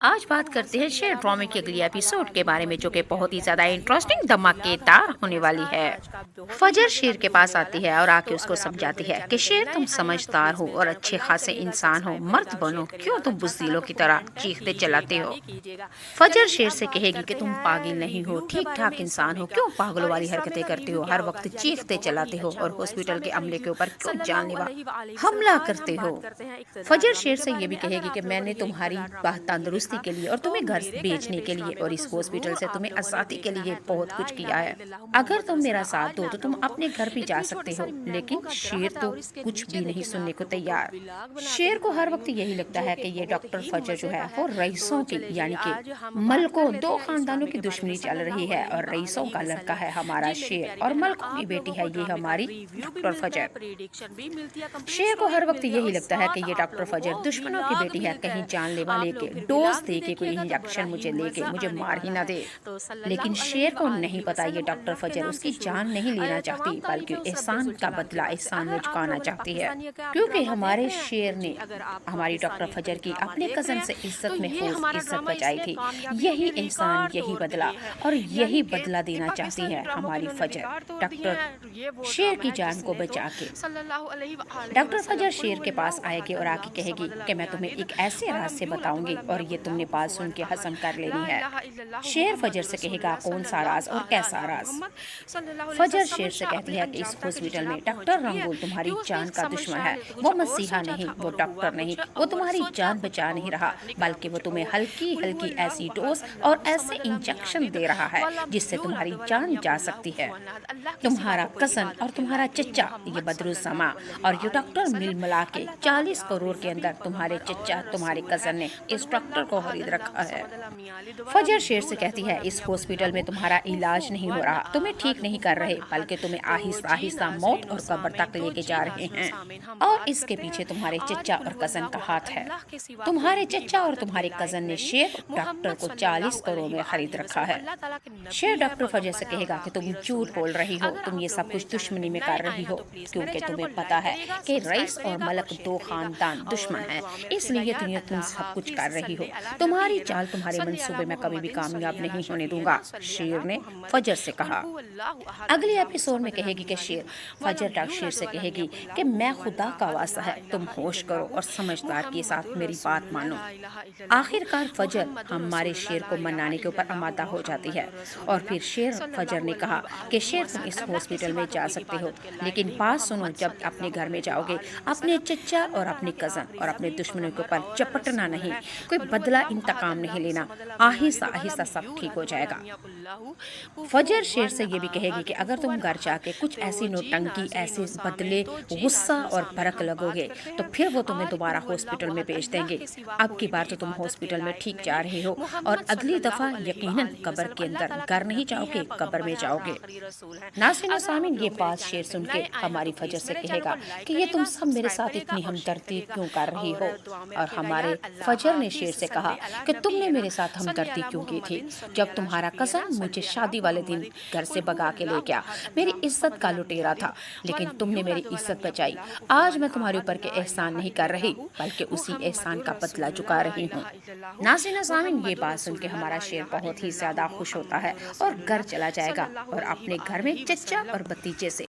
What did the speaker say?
आज बात करते हैं शेर ड्रामे के अगली एपिसोड के बारे में जो कि बहुत ही ज्यादा इंटरेस्टिंग धमाकेदार होने वाली है। फजर शेर के पास आती है और आके उसको समझाती है कि शेर तुम समझदार हो और अच्छे खासे इंसान हो, मर्द बनो, क्यों तुम बुज़दिलों की तरह चीखते चलाते हो। फजर शेर से कहेगी कि तुम पागल नहीं हो, ठीक ठाक इंसान हो, क्यों पागलों वाली हरकतें करते हो, हर वक्त चीखते चलाते हो और हॉस्पिटल के अमले के ऊपर क्यों जानलेवा हमला करते हो। फजर शेर से ये भी कहेगी कि मैंने तुम्हारी तंदुरुस्ती के लिए और तुम्हें घर बेचने के लिए और इस हॉस्पिटल से तुम्हें आज़ादी के लिए बहुत कुछ किया है। अगर तुम मेरा साथ दो तो तुम अपने घर भी जा सकते हो। लेकिन शेर तो कुछ भी नहीं सुनने को तैयार। शेर को हर वक्त यही लगता है कि ये डॉक्टर फजर जो है वो रईसों की यानी कि मलकों दो खानदानों की दुश्मनी चल रही है और रईसों का लड़का है हमारा शेर और मलकों की बेटी है ये हमारी डॉक्टर फजर। शेर को हर वक्त यही लगता है कि ये डॉक्टर फजर दुश्मनों की बेटी है, कहीं जानलेवा लेके डोज दे के कोई इंजेक्शन मुझे लेके मुझे मार ही ना दे। लेकिन शेर को नहीं पता ये डॉक्टर फजर उसकी जान नहीं लेना चाहती बल्कि एहसान का बदला एहसान में चुकाना चाहती है। क्योंकि हमारे शेर ने हमारी डॉक्टर फजर की अपने कजन से इज्जत महफूज इज्जत बचाई थी। यही एहसान यही बदला और यही बदला देना चाहती है हमारी फजर डॉक्टर शेर की जान को बचा के। डॉक्टर फजर शेर के पास आएगी और आके कहेगी कि मैं तुम्हें एक ऐसे राज से बताऊंगी और ये तुमने बात सुन के हजम कर लेनी है। शेर फजर से कहेगा कौन सा राज और कैसा राज। फजर शेर से कहती है कि इस हॉस्पिटल में डॉक्टर रंगूल तुम्हारी जान का दुश्मन है। वो मसीहा नहीं, वो डॉक्टर नहीं, वो तुम्हारी जान बचा नहीं रहा बल्कि वो तुम्हें हल्की हल्की ऐसी डोज और ऐसे इंजेक्शन दे रहा है जिससे तुम्हारी जान जा सकती है। तुम्हारा कसन और तुम्हारा चचा ये बदरुज़्ज़मा और ये डॉक्टर मिल मिला के 40 करोड़ के अंदर तुम्हारे चचा तुम्हारे कजन ने इस डॉक्टर को खरीद रखा है। फजर शेर से कहती है इस हॉस्पिटल में तुम्हारा इलाज नहीं हो रहा, तुम्हें ठीक नहीं कर रहे बल्कि तुम्हें आहिस्ता आहिस्ता मौत और कब्र तक लेके जा रहे हैं और इसके पीछे तुम्हारे चचा और कजन का हाथ है। तुम्हारे चचा और तुम्हारे कजन ने शेर डॉक्टर को 40 करोड़ में खरीद रखा है। शेर डॉक्टर फजर से कहेगा कि तुम झूठ बोल रही हो, तुम ये सब कुछ दुश्मनी में कर रही हो क्योंकि तुम्हें पता है कि रईस और मलक दो खानदान दुश्मन हैं, इसलिए तुम सब कुछ कर रही हो। तुम्हारी चाल तुम्हारे मंसूबे में कभी भी कामयाब नहीं होने दूंगा, शेर ने फजर से कहा। अगले एपिसोड में कहेगी कि शेर फजर डॉक्टर शेर से कहेगी कि मैं खुदा का वास्ता है तुम होश करो और समझदार के साथ मेरी बात मानो। आखिरकार फजर हमारे शेर को मनाने के ऊपर आमादा हो जाती है और फिर शेर फजर ने कहा कि शेर तुम इस हॉस्पिटल में जा सकते हो लेकिन बात सुनो, जब अपने घर में जाओगे अपने चचा और अपने कजन और अपने दुश्मनों के ऊपर चपटना नहीं, कोई बदला इंतकाम नहीं लेना, आहिस्ता आहिस्ता सब ठीक हो जाएगा। फजर शेर से ये भी कहेगी कि अगर तुम घर जाके कुछ ऐसी नोटंकी ऐसे बदले गुस्सा और भड़क लगोगे तो फिर वो तुम्हें दोबारा हॉस्पिटल में भेज देंगे। अब की बार तो तुम हॉस्पिटल में ठीक जा रहे हो और अगली दफा यकीनन कब्र के अंदर घर नहीं जाओगे, कब्र में जाओगे। नाज़रीन और सामीन ये बात शेर सुन के हमारी फजर से कहेगा कि ये तुम सब मेरे साथ इतनी हमदर्दी क्यों कर रही हो। और हमारे फजर ने शेर से कहा कि तुमने मेरे साथ हमदर्दी क्यों की थी जब तुम्हारा कज़न मुझे शादी वाले दिन घर से भगा के ले गया, मेरी इज्जत का लुटेरा था लेकिन तुमने मेरी इज्जत बचाई। आज मैं तुम्हारे ऊपर के एहसान नहीं कर रही बल्कि उसी एहसान का बदला चुका रही हूँ। नाज़रीन और सामीन ये बात सुन के हमारा शेर बहुत ही ज्यादा खुश होता है और घर चला जाएगा और अपने घर में चचा और भतीजे से